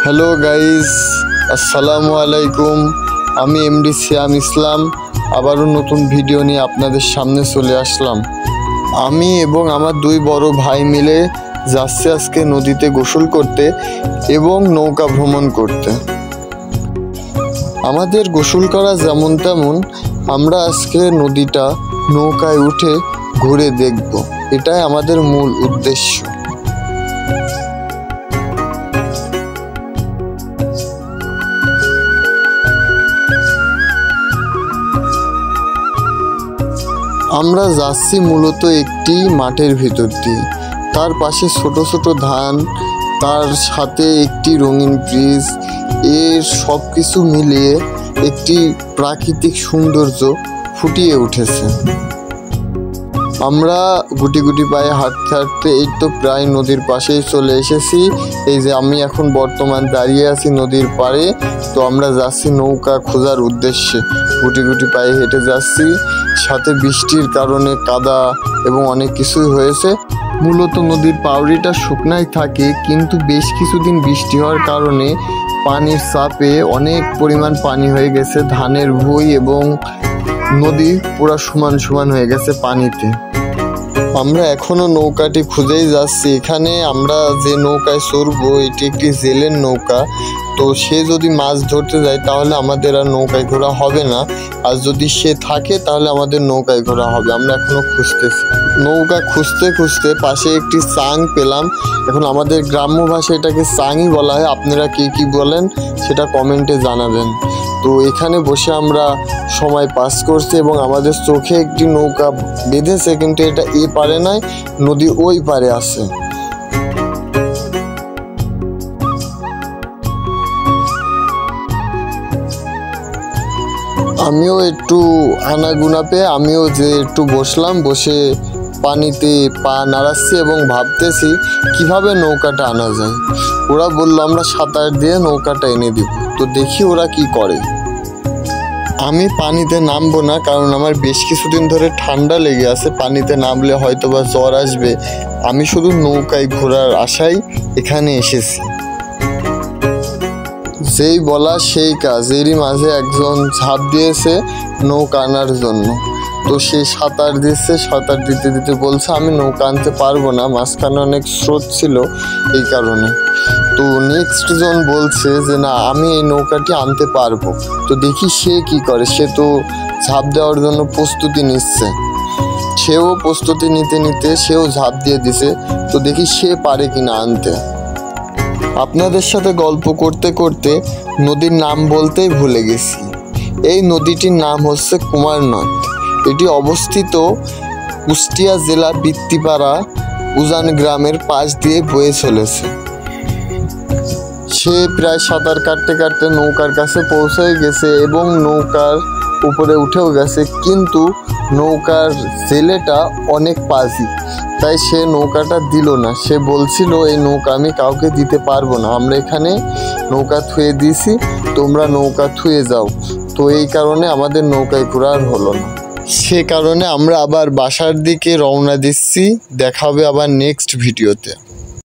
Hello guys, আসসালামু আলাইকুম। আমি এমডি সিয়াম ইসলাম আবারও নতুন ভিডিও নিয়ে আপনাদের সামনে চলে আসলাম। আমি এবং আমার দুই বড় ভাই মিলে যাচ্ছি আজকে নদীতে গোসল করতে এবং নৌকা ভ্রমণ করতে। আমাদের গোসল করা যেমন তেমন, আমরা আজকে নদীটা নৌকায় উঠে ঘুরে দেখব, এটাই আমাদের মূল উদ্দেশ্য। আমরা যাচ্ছি মূলত একটি মাঠের ভিতর দিয়ে, তার পাশে ছোট ছোট ধান, তার সাথে একটি রঙিন ব্রিজ, এর সব কিছু মিলিয়ে একটি প্রাকৃতিক সৌন্দর্য ফুটিয়ে উঠেছে। আমরা গুটি গুটি পায়ে হাঁটতে হাঁটতে এই তো প্রায় নদীর পাশেই চলে এসেছি। এই যে আমি এখন বর্তমান দাঁড়িয়ে আছি নদীর পাড়ে, তো আমরা যাচ্ছি নৌকা খোঁজার উদ্দেশ্যে। গুটি গুটি পায়ে হেঁটে যাচ্ছি, সাথে বৃষ্টির কারণে কাদা এবং অনেক কিছুই হয়েছে। মূলত নদীর পাউড়িটা শুকনাই থাকে, কিন্তু বেশ কিছুদিন বৃষ্টি হওয়ার কারণে পানির চাপে অনেক পরিমাণ পানি হয়ে গেছে। ধানের ভুঁই এবং নদী পুরো সমান সমান হয়ে গেছে পানিতে। আমরা এখনো নৌকাটি খুঁজেই যাচ্ছি। এখানে আমরা যে নৌকায় চড়বো এটি একটি জেলের নৌকা, তো সে যদি মাছ ধরতে যায় তাহলে আমাদের আর নৌকায় ঘোরা হবে না, আর যদি সে থাকে তাহলে আমাদের নৌকায় ঘোরা হবে। আমরা এখনো খুঁজতেছি। নৌকা খুঁজতে খুঁজতে পাশে একটি চাং পেলাম। এখন আমাদের গ্রাম্য ভাষায় এটাকে চাংই বলা হয়, আপনারা কে কি বলেন সেটা কমেন্টে জানাবেন। তো এখানে বসে আমরা সময় পাস করছি এবং আমাদের চোখে একটি নৌকা বেঁধেছে, কিন্তু এটা এ পারে নাই, নদী ওই পারে আছে। আমিও একটু আনাগুনা পেয়ে আমিও যে একটু বসলাম, বসে পানিতে পা নাড়াচ্ছি এবং ভাবতেছি কিভাবে নৌকাটা আনা যায়। ওরা বললো আমরা সাঁতার দিয়ে নৌকাটা এনে দিব, তো দেখি ওরা কি করে। আমি পানিতে নামবো না, কারণ আমার বেশ কিছুদিন ধরে ঠান্ডা লেগে আছে। পানিতে নামলে হয়তো বা জ্বর আসবে। আমি শুধু নৌকায় ঘোরার আশায় এখানে এসেছি। যেই বলা সেই কাজ, এরই মাঝে একজন ঝাঁপ দিয়েছে নৌকা আনার জন্য। তো সে সাঁতার দিচ্ছে, সাঁতার দিতে দিতে বলছে আমি নৌকা আনতে পারবো না, মাঝখানে অনেক স্রোত ছিল এই কারণে। তো নেক্সট জন বলছে যে না আমি এই নৌকাটি আনতে পারবো। তো দেখি সে কি করে। সে তো ঝাঁপ দেওয়ার জন্য প্রস্তুতি নিচ্ছে। সেও প্রস্তুতি নিতে নিতে সেও ঝাঁপ দিয়ে দিছে। তো দেখি সে পারে কিনা আনতে। আপনাদের সাথে গল্প করতে করতে নদীর নাম বলতেই ভুলে গেছি। এই নদীটির নাম হচ্ছে কুমারনদ। এটি অবস্থিত কুষ্টিয়া জেলা বৃত্তিপাড়া উজান গ্রামের পাশ দিয়ে বয়ে চলেছে। সে প্রায় সাঁতার কাটতে কাটতে নৌকার কাছে পৌঁছে গেছে এবং নৌকার উপরে উঠেও গেছে, কিন্তু নৌকার জেলেটা অনেক পাজি, তাই সে নৌকাটা দিল না। সে বলছিল এই নৌকা আমি কাউকে দিতে পারবো না, আমরা এখানে নৌকা থুয়ে দিয়েছি, তোমরা নৌকা থুয়ে যাও। তো এই কারণে আমাদের নৌকায় ঘোরা হলো না। সে কারণে আমরা আবার বাসার দিকে রওনা দিচ্ছি। দেখা হবে আবার নেক্সট ভিডিওতে।